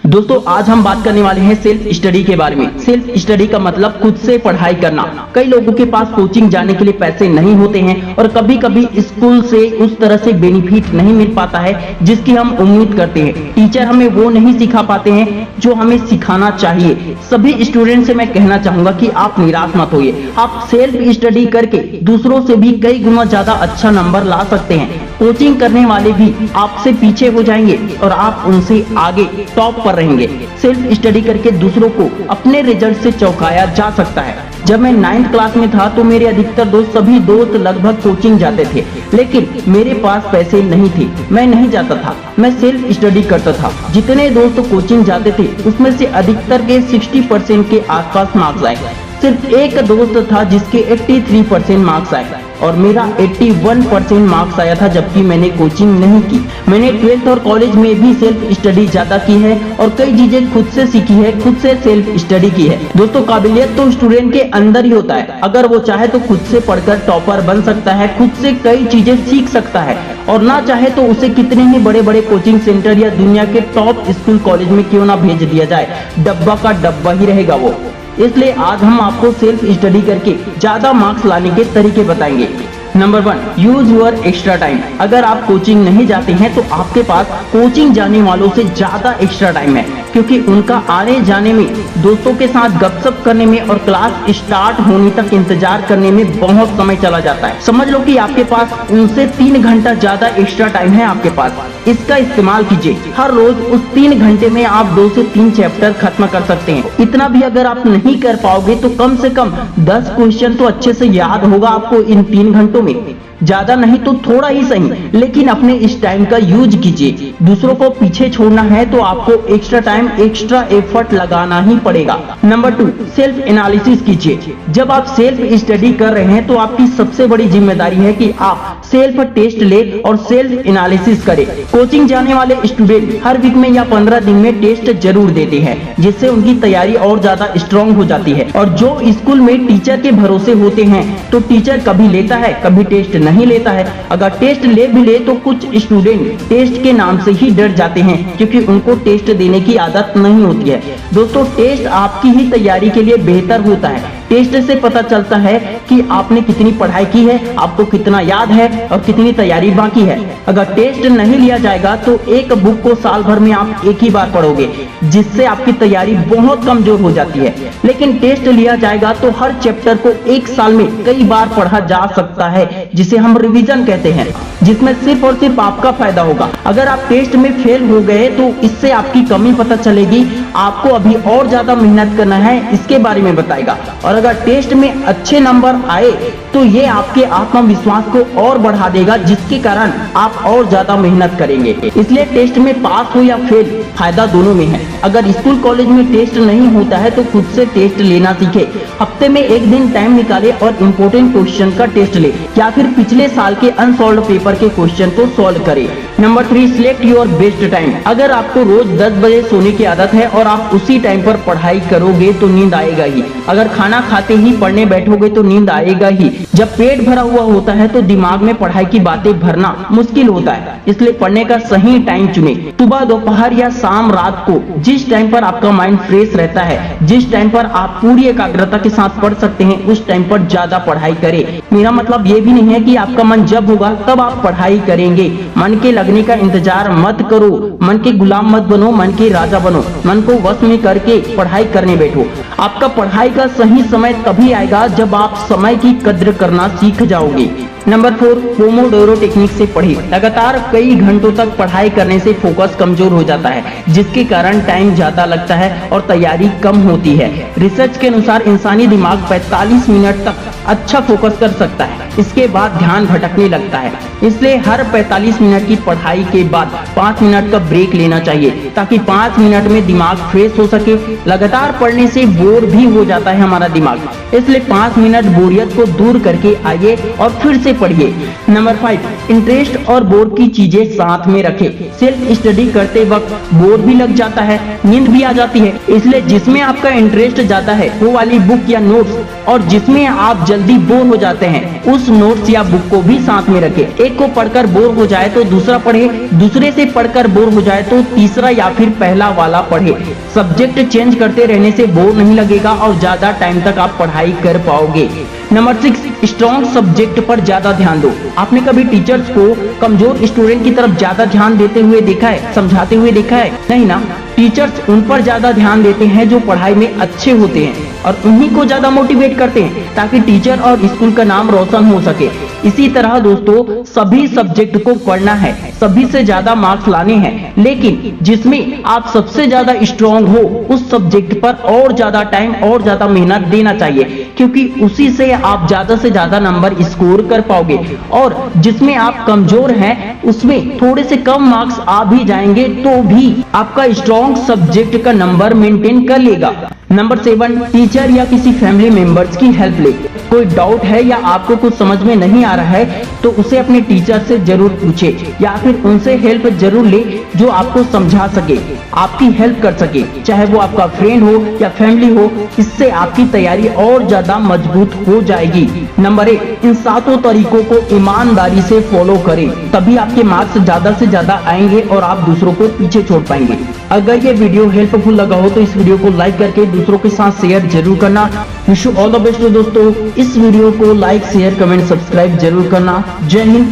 दोस्तों आज हम बात करने वाले हैं सेल्फ स्टडी के बारे में। सेल्फ स्टडी का मतलब खुद से पढ़ाई करना। कई लोगों के पास कोचिंग जाने के लिए पैसे नहीं होते हैं और कभी कभी स्कूल से उस तरह से बेनिफिट नहीं मिल पाता है जिसकी हम उम्मीद करते हैं। टीचर हमें वो नहीं सिखा पाते हैं जो हमें सिखाना चाहिए। सभी स्टूडेंट से मैं कहना चाहूंगा कि आप निराश मत होइए। आप सेल्फ स्टडी करके दूसरों से भी कई गुना ज्यादा अच्छा नंबर ला सकते हैं। कोचिंग करने वाले भी आपसे पीछे हो जाएंगे और आप उनसे आगे टॉप पर रहेंगे। सेल्फ स्टडी करके दूसरों को अपने रिजल्ट से चौंकाया जा सकता है। जब मैं 9th क्लास में था तो मेरे अधिकतर सभी दोस्त लगभग कोचिंग जाते थे, लेकिन मेरे पास पैसे नहीं थे, मैं नहीं जाता था। मैं सेल्फ स्टडी करता था। जितने दोस्त कोचिंग जाते थे उसमें से अधिकतर के 60% के आसपास मार्क्स आए। सिर्फ एक दोस्त था जिसके 83% मार्क्स आए और मेरा 81% मार्क्स आया था, जबकि मैंने कोचिंग नहीं की। मैंने 12th और कॉलेज में भी सेल्फ स्टडी ज्यादा की है और कई चीजें खुद से सीखी है, खुद से सेल्फ स्टडी की है। दोस्तों काबिलियत तो स्टूडेंट के अंदर ही होता है। अगर वो चाहे तो खुद से पढ़कर टॉपर बन सकता है, खुद से कई चीजें सीख सकता है, और ना चाहे तो उसे कितने ही बड़े बड़े कोचिंग सेंटर या दुनिया के टॉप स्कूल कॉलेज में क्यों ना भेज दिया जाए, डब्बा का डब्बा ही रहेगा वो। इसलिए आज हम आपको सेल्फ स्टडी करके ज्यादा मार्क्स लाने के तरीके बताएंगे। Number 1, use your extra time. अगर आप कोचिंग नहीं जाते हैं तो आपके पास कोचिंग जाने वालों से ज्यादा एक्स्ट्रा टाइम है, क्योंकि उनका आने जाने में, दोस्तों के साथ गपशप करने में और क्लास स्टार्ट होने तक इंतजार करने में बहुत समय चला जाता है। समझ लो कि आपके पास उनसे 3 घंटा ज्यादा एक्स्ट्रा टाइम है आपके पास। इसका इस्तेमाल कीजिए। हर रोज उस 3 घंटे में आप 2 से 3 चैप्टर खत्म कर सकते हैं। इतना भी अगर आप नहीं कर पाओगे तो कम से कम 10 क्वेश्चन तो अच्छे से याद होगा आपको इन 3 घंटों में। ज्यादा नहीं तो थोड़ा ही सही, लेकिन अपने इस टाइम का यूज कीजिए। दूसरों को पीछे छोड़ना है तो आपको एक्स्ट्रा टाइम, एक्स्ट्रा एफर्ट लगाना ही पड़ेगा। नंबर 2, सेल्फ एनालिसिस कीजिए। जब आप सेल्फ स्टडी कर रहे हैं तो आपकी सबसे बड़ी जिम्मेदारी है कि आप सेल्फ टेस्ट ले और सेल्फ एनालिसिस करें। कोचिंग जाने वाले स्टूडेंट हर वीक में या 15 दिन में टेस्ट जरूर देते हैं, जिससे उनकी तैयारी और ज्यादा स्ट्रांग हो जाती है। और जो स्कूल में टीचर के भरोसे होते हैं तो टीचर कभी लेता है, कभी टेस्ट नहीं लेता है। अगर टेस्ट ले भी ले तो कुछ स्टूडेंट टेस्ट के नाम से ही डर जाते हैं, क्योंकि उनको टेस्ट देने की आदत नहीं होती है। दोस्तों टेस्ट आपकी ही तैयारी के लिए बेहतर होता है। टेस्ट से पता चलता है कि आपने कितनी पढ़ाई की है, आपको कितना याद है और कितनी तैयारी बाकी है। अगर टेस्ट नहीं लिया जाएगा तो एक बुक को साल भर में आप एक ही बार पढ़ोगे, जिससे आपकी तैयारी बहुत कमजोर हो जाती है। लेकिन टेस्ट लिया जाएगा तो हर चैप्टर को एक साल में कई बार पढ़ा जा सकता है, जिसे हम रिवीजन कहते हैं, जिसमें सिर्फ और सिर्फ आपका फायदा होगा। अगर आप टेस्ट में फेल हो गए तो इससे आपकी कमी पता चलेगी, आपको अभी और ज्यादा मेहनत करना है, इसके बारे में बताएगा। और अगर टेस्ट में अच्छे नंबर आए तो ये आपके आत्मविश्वास को और बढ़ा देगा, जिसके कारण आप और ज्यादा मेहनत करेंगे। इसलिए टेस्ट में पास हो या फेल, फायदा दोनों में है। अगर स्कूल कॉलेज में टेस्ट नहीं होता है तो खुद से टेस्ट लेना सीखे। हफ्ते में एक दिन टाइम निकाले और इम्पोर्टेंट क्वेश्चन का टेस्ट ले, या फिर पिछले साल के अनसॉल्व पेपर के क्वेश्चन को सॉल्व करें। Number 3, select your best time. अगर आपको रोज 10 बजे सोने की आदत है और आप उसी टाइम पर पढ़ाई करोगे तो नींद आएगा ही। अगर खाना खाते ही पढ़ने बैठोगे तो नींद आएगा ही। जब पेट भरा हुआ होता है तो दिमाग में पढ़ाई की बातें भरना मुश्किल होता है। इसलिए पढ़ने का सही टाइम चुने। सुबह, दोपहर या शाम, रात को, जिस टाइम पर आपका माइंड फ्रेश रहता है, जिस टाइम पर आप पूरी एकाग्रता के साथ पढ़ सकते हैं, उस टाइम पर ज्यादा पढ़ाई करें। मेरा मतलब ये भी नहीं है कि आपका मन जब होगा तब आप पढ़ाई करेंगे। मन के लगने का इंतजार मत करो, मन के गुलाम मत बनो, मन के राजा बनो। मन को वश में करके पढ़ाई करने बैठो। आपका पढ़ाई का सही समय तभी आएगा जब आप समय की कद्र करना सीख जाओगे। नंबर 4, पोमोडोरो टेक्निक से पढ़िए। लगातार कई घंटों तक पढ़ाई करने से फोकस कमजोर हो जाता है, जिसके कारण टाइम ज्यादा लगता है और तैयारी कम होती है। रिसर्च के अनुसार इंसानी दिमाग 45 मिनट तक अच्छा फोकस कर सकता है, इसके बाद ध्यान भटकने लगता है। इसलिए हर 45 मिनट की पढ़ाई के बाद 5 मिनट का ब्रेक लेना चाहिए, ताकि 5 मिनट में दिमाग फ्रेश हो सके। लगातार पढ़ने से बोर भी हो जाता है हमारा दिमाग, इसलिए 5 मिनट बोरियत को दूर करके आइए और फिर से से पढ़िए। नंबर 5, इंटरेस्ट और बोर की चीजें साथ में रखें। सेल्फ स्टडी करते वक्त बोर भी लग जाता है, नींद भी आ जाती है, इसलिए जिसमें आपका इंटरेस्ट जाता है वो वाली बुक या नोट्स, और जिसमें आप जल्दी बोर हो जाते हैं उस नोट्स या बुक को भी साथ में रखें। एक को पढ़कर बोर हो जाए तो दूसरा पढ़े, दूसरे से पढ़कर बोर हो जाए तो तीसरा या फिर पहला वाला पढ़े। सब्जेक्ट चेंज करते रहने से बोर नहीं लगेगा और ज्यादा टाइम तक आप पढ़ाई कर पाओगे। नंबर 6, स्ट्रॉन्ग सब्जेक्ट पर ज्यादा ध्यान दो। आपने कभी टीचर्स को कमजोर स्टूडेंट की तरफ ज्यादा ध्यान देते हुए देखा है, समझाते हुए देखा है? नहीं ना। टीचर्स उन पर ज्यादा ध्यान देते हैं जो पढ़ाई में अच्छे होते हैं और उन्हीं को ज्यादा मोटिवेट करते हैं ताकि टीचर और स्कूल का नाम रोशन हो सके। इसी तरह दोस्तों सभी सब्जेक्ट को पढ़ना है, सभी से ज्यादा मार्क्स लाने हैं, लेकिन जिसमें आप सबसे ज्यादा स्ट्रॉन्ग हो उस सब्जेक्ट पर और ज्यादा टाइम और ज्यादा मेहनत देना चाहिए, क्योंकि उसी से आप ज्यादा से ज्यादा नंबर स्कोर कर पाओगे। और जिसमें आप कमजोर हैं उसमें थोड़े से कम मार्क्स आ भी जाएंगे तो भी आपका स्ट्रॉन्ग सब्जेक्ट का नंबर मेंटेन कर लेगा। नंबर 7, टीचर या किसी फैमिली मेंबर्स की हेल्प ले। कोई डाउट है या आपको कुछ समझ में नहीं आ रहा है तो उसे अपने टीचर से जरूर पूछे या फिर उनसे हेल्प जरूर ले जो आपको समझा सके, आपकी हेल्प कर सके, चाहे वो आपका फ्रेंड हो या फैमिली हो। इससे आपकी तैयारी और ज्यादा मजबूत हो जाएगी। नंबर 1, इन 7 तरीकों को ईमानदारी से फॉलो करें, तभी आपके मार्क्स ज्यादा से ज्यादा आएंगे और आप दूसरों को पीछे छोड़ पाएंगे। अगर ये वीडियो हेल्पफुल लगा हो तो इस वीडियो को लाइक करके दूसरों के साथ शेयर जरूर करना। Wish you all the best दोस्तों। इस वीडियो को लाइक, शेयर, कमेंट, सब्सक्राइब जरूर करना। जय हिंद।